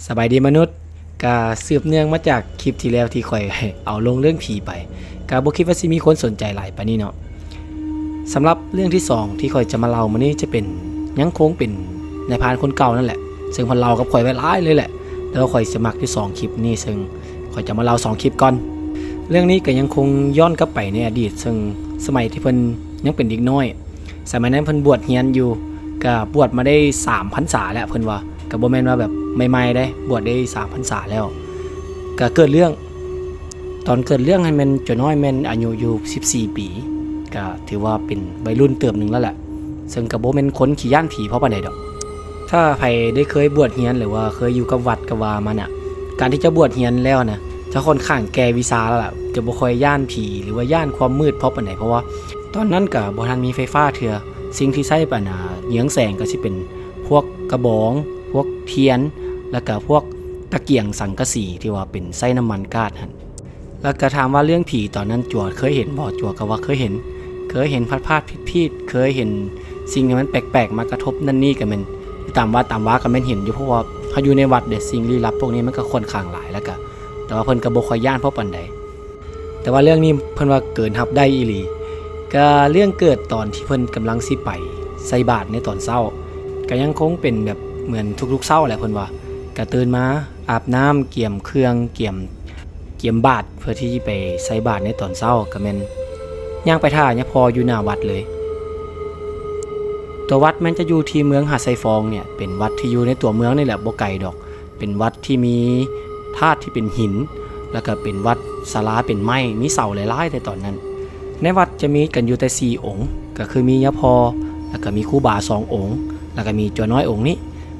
สบายดีมนุษย์กาสืบเนื่องมาจากคลิปที่แล้วที่ข่อยเอาลงเรื่องผีไปกาบ่คิดว่าสิมีคนสนใจหลายปานนี้เนาะสำหรับเรื่องที่2ที่ข่อยจะมาเล่ามื้อนี้จะเป็นยังคงเป็นนายพรานคนเก่านั่นแหละซึ่งเพิ่นเล่ากับข่อยไว้หลายเลยแหละแต่ว่าข่อยจะมักที่2คลิปนี้ซึ่งข่อยจะมาเล่า2คลิปก่อนเรื่องนี้ก็ยังคงย้อนกลับไปในอดีตซึ่งสมัยที่เพิ่นยังเป็นเด็กน้อยสมัยนั้นเพิ่นบวชเรียนอยู่ก็บวชมาได้3 พรรษาแล้วเพิ่นว่าก็บ่แม่นว่าแบบใหม่ๆได้บวชได้3 พรรษาแล้วก็เกิดเรื่องตอนเกิดเรื่องให้มันจน้อยแม่นอายุอยู่14 ปีก็ถือว่าเป็นวัยรุ่นเติบหนึ่งแล้วแหละซึ่งก็บ่แม่นคนขี้ย่านผีเพราะปานใดดอกถ้าใครได้เคยบวชเรียนหรือว่าเคยอยู่กับวัดกับวามาน่ะการที่จะบวชเรียนแล้วนะจะค่อนข้างแก่วิชาแล้วล่ะจะบ่ค่อยย่านผีหรือว่าย่านความมืดเพราะปานใดเพราะว่าตอนนั้นก็บ่ทันมีไฟฟ้าเทื่อสิ่งที่ใช้ปานน่ะเหยืองแสงก็สิเป็นพวกกระบองพวกเทียนแล้วก็พวกตะเกียงสังกะสีที่ว่าเป็นไส้น้ำมันก๊าซหั่นแล้วก็ถามว่าเรื่องผีตอนนั้นจั่วเคยเห็นบ่จั่วก็ว่าเคยเห็นพลาดผิดเคยเห็นสิ่งที่มันแปลกๆมากระทบนั่นนี่ก็แม่นตามว่าก็แม่นเห็นอยู่เพราะว่าเฮาอยู่ในวัดเด้สิ่งลี้ลับพวกนี้มันก็ค่อนข้างหลายแล้วก็แต่ว่าเพิ่นก็บ่ค่อยย่านเพราะปานใดแต่ว่าเรื่องนี้เพิ่นว่าเกินรับได้อีหลีก็เรื่องเกิดตอนที่เพิ่นกำลังสิไปใส่บาตรในตอนเช้าก็ยังคงเป็นแบบเหมือนทุกๆเช้าแหละเพิ่นว่าก็ตื่นมาอาบน้ำเกี่ยมเครื่องเกี่ยมบาตรเพื่อที่ไปใส่บาตรในตอนเช้าก็แม่นย่างไปท่าเนี่ยพออยู่หน้าวัดเลยตัววัดมันจะอยู่ที่เมืองหาดไซฟองเนี่ยเป็นวัดที่อยู่ในตัวเมืองนี่แหละบ่ไกลดอกเป็นวัดที่มีธาตุที่เป็นหินแล้วก็เป็นวัดศาลาเป็นไม้มีเสาหลายๆในตอนนั้นในวัดจะมีกันอยู่แต่4 องค์ก็คือมียะพอแล้วก็มีครูบา2 องค์แล้วก็มีจัวน้อยองค์นี้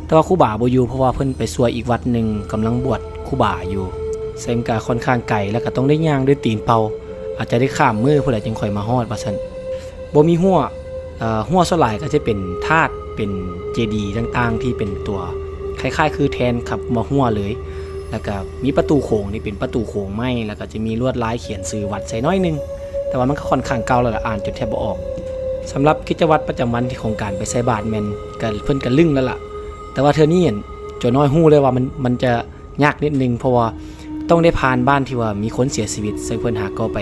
แต่ว่าครูบาบ่อยู่เพราะว่าเพิ่นไปสวดอีกวัดหนึ่งกำลังบวชครูบาอยู่ซึ่งก็ค่อนข้างไกลแล้วก็ต้องได้ย่างด้วยตีนเปาอาจจะได้ข้ามมือผู้ใดจึงค่อยมาฮอดว่าซั่นบ่มีหัวส่วนหลายก็จะเป็นธาตุเป็นเจดีย์ต่างๆที่เป็นตัวคล้ายๆคือแทนขับมาหัวเลยแล้วก็มีประตูโค้งนี่เป็นประตูโค้งไม้แล้วก็จะมีลวดลายเขียนชื่อวัดใส่น้อยนึงแต่ว่ามันก็ค่อนข้างเก่าแล้วล่ะอ่านจนแทบบ่ออกสำหรับกิจวัตรประจำวันที่ของการไปใส่บาตรแม่นก็เพิ่นก็ลึ่งแล้วล่ะแต่ว่าเธอนี่เห็นจนน้อยฮู้เลยว่ามันจะยากนิดนึงเพราะว่าต้องได้ผ่านบ้านที่ว่ามีคนเสียชีวิตซึ่งเพิ่นหาก็ไป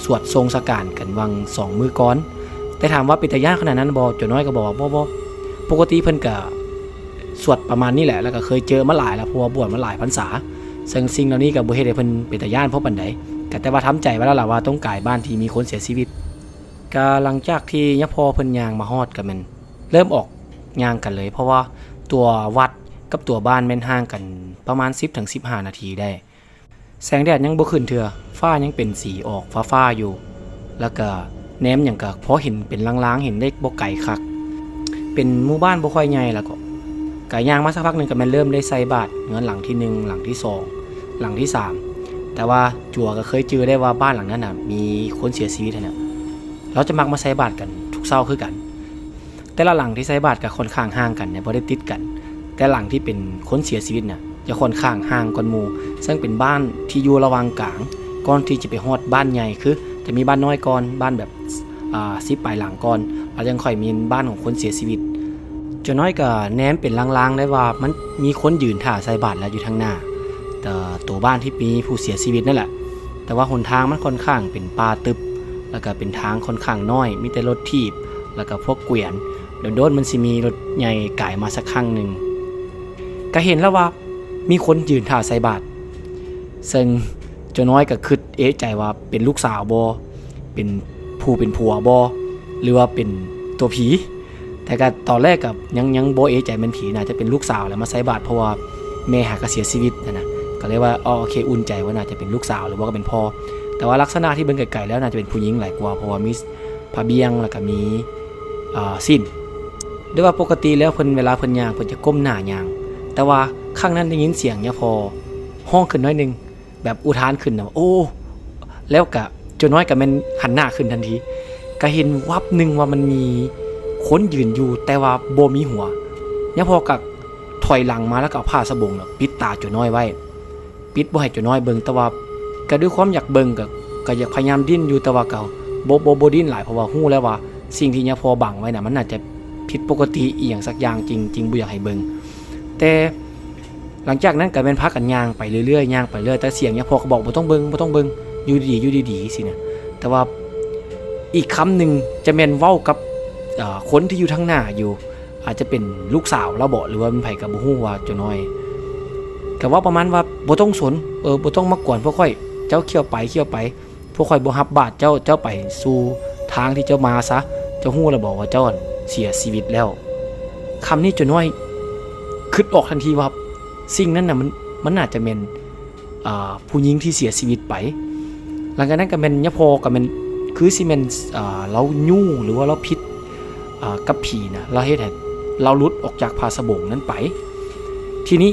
สวดทรงสการกันวัง2 มื้อก่อนแต่ถามว่าเป็นตาย่านขนาดนั้นบ่จนน้อยก็บอกว่าบ่ปกติเพิ่นก็สวดประมาณนี้แหละแล้วก็เคยเจอมาหลายแล้วเพราะว่าบวชมาหลายพรรษาซึ่งสิ่งเหล่านี้ก็บ่เฮ็ดให้เพิ่นเป็นตาย่านเพราะปานใดก็แต่ว่าทำใจไว้แล้วล่ะว่าต้องกายบ้านที่มีคนเสียชีวิตก็หลังจากที่ยะพอเพิ่นย่างมาฮอดก็แม่นเริ่มออกย่างกันเลยเพราะว่าตัววัดกับตัวบ้านแม่นห่างกันประมาณ 10-15 นาทีได้แสงแดดยังบ่ขึ้นเทื่อฟ้ายังเป็นสีออกฟ้าๆอยู่แล้วก็แนมหยังก็พอเห็นเป็นลางๆเห็นได้บ่ไกลคักเป็นหมู่บ้านบ่ค่อยใหญ่แล้วก็ย่างมาสักพักนึงก็แม่นเริ่มได้ใส่บาตรเงินหลังที่1หลังที่2หลังที่3แต่ว่าจั่วก็เคยเจอได้ว่าบ้านหลังนั้นน่ะมีคนเสียชีวิตน่ะเราจะมักมาใส่บาตรกันทุกเช้าคือกันแต่ละหลังที่ใส่บาตรก็ค่อนข้างห่างกันเนี่ยบ่ได้ติดกันแต่หลังที่เป็นคนเสียชีวิตน่ะจะค่อนข้างห่างกันหมู่ซึ่งเป็นบ้านที่อยู่ระหว่างกลางก่อนที่จะไปฮอดบ้านใหญ่คือจะมีบ้านน้อยก่อนบ้านแบบ10 ปลายหลังก่อนแล้วยังค่อยมีบ้านของคนเสียชีวิตจนน้อยก็แนมเป็นลางๆได้ว่ามันมีคนยืนท่าใส่บาตรแล้วอยู่ทางหน้าแต่ตัวบ้านที่มีผู้เสียชีวิตนั่นแหละแต่ว่าหนทางมันค่อนข้างเป็นป่าตึบแล้วก็เป็นทางค่อนข้างน้อยมีแต่รถถีบแล้วก็พวกเกวียนโดนมันสิมีรถใหญ่ก่ายมาสักครั้งนึงก็เห็นแล้วว่ามีคนยืนท่าใส่บาตรซึ่งจนน้อยก็คิดใจว่าเป็นลูกสาวบ่เป็นผู้เป็นผัวบ่หรือว่าเป็นตัวผีแต่ก็ตอนแรกกับยังบ่ใจเป็นผีน่าจะเป็นลูกสาวแล้วมาใส่บาตรเพราะว่าแม่หากเสียชีวิตนะก็เลยว่าโอเคอุ่นใจว่าน่าจะเป็นลูกสาวหรือว่าก็เป็นพ่อแต่ว่าลักษณะที่เบิ่งไกลๆแล้วน่าจะเป็นผู้หญิงหลายกว่าเพราะว่ามีผ้าเบียงแล้วก็มีสิ้นด้วยว่าปกติแล้วเพิ่นเวลาเพิ่นย่างเพิ่นจะก้มหน้าย่างแต่ว่าข้างนั้นได้ยินเสียงยะพอห้องขึ้นน้อยนึงแบบอุทานขึ้นนะโอ้แล้วก็จนน้อยก็แม่นหันหน้าขึ้นทันทีก็เห็นวับนึงว่ามันมีคนยืนอยู่แต่ว่าบ่มีหัวยะพอก็ถอยหลังมาแล้วก็เอาผ้าสบงปิดตาจนน้อยไว้ปิดบ่ให้จนน้อยเบิ่งแต่ว่าก็ด้วยความอยากเบิ่งก็อยากพยายามดิ้นอยู่แต่ว่าก็บ่ดิ้นหลายเพราะว่าฮู้แล้วว่าสิ่งที่ยะพอบังไว้น่ะมันน่าจะผิดปกติอีหยังสักอย่างจริงบ่อยากให้เบิ่งแต่ หลังจากนั้นก็เป็นพักกันย่างไปเรื่อยๆย่างไปเรื่อยแต่เสียงเนี่ยพอก็บอกบ่ต้องเบิ่งบ่ต้องเบิ่งอยู่ดีๆอยู่ดีๆสินะแต่ว่าอีกคำหนึ่งจะแม่นเว้ากับคนที่อยู่ทางหน้าอยู่อาจจะเป็นลูกสาวเราบอกหรือว่าเป็นไผก็บ่ฮู้ว่าเจ้าน้อยก็ว่าประมาณว่าบ่ต้องสนบ่ต้องมากวนพวกค่อยเจ้าเคี่ยวไปพวกค่อยบ่รับบาตรเจ้าไปสู่ทางที่เจ้ามาซะเจ้าฮู้แล้วบอกว่าเจ้าเสียชีวิตแล้วคำนี้เจ้าน้อยคิดออกทันทีว่าสิ่งนั้นน่ะมันน่าจะเป็นผู้หญิงที่เสียชีวิตไปหลังจากนั้นก็เป็นยะพอก็เป็นคือสิเป็นเรายู่หรือว่าเราพิษกับผีนะเราเฮ็ดให้เราหลุดออกจากผ้าสบงนั้นไปทีนี้